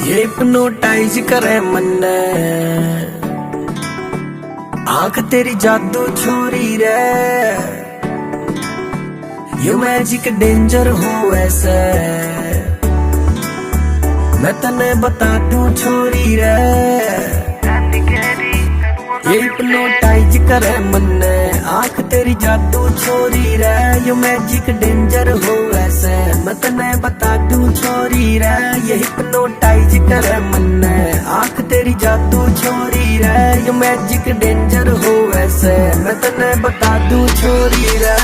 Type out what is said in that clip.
ये हिप्नोटाइज करे मन्ने, आंख तेरी जादू छोरी रे, यू मैजिक डेंजर हो ऐसे, मैं तने बता दूं छोरी रे। ये हिप्नोटाइज करे मन्ने, आंख तेरी जादू छोरी रे, यू मैजिक डेंजर हो ऐसे, मैं तने बता दूं छोरी रे। ये हिप्नोटाइज करे मन्ने, आंख तेरी जादू छोरी रे, यू मैजिक डेंजर हो ऐसे, मैं तने बता दूं छोरी रे।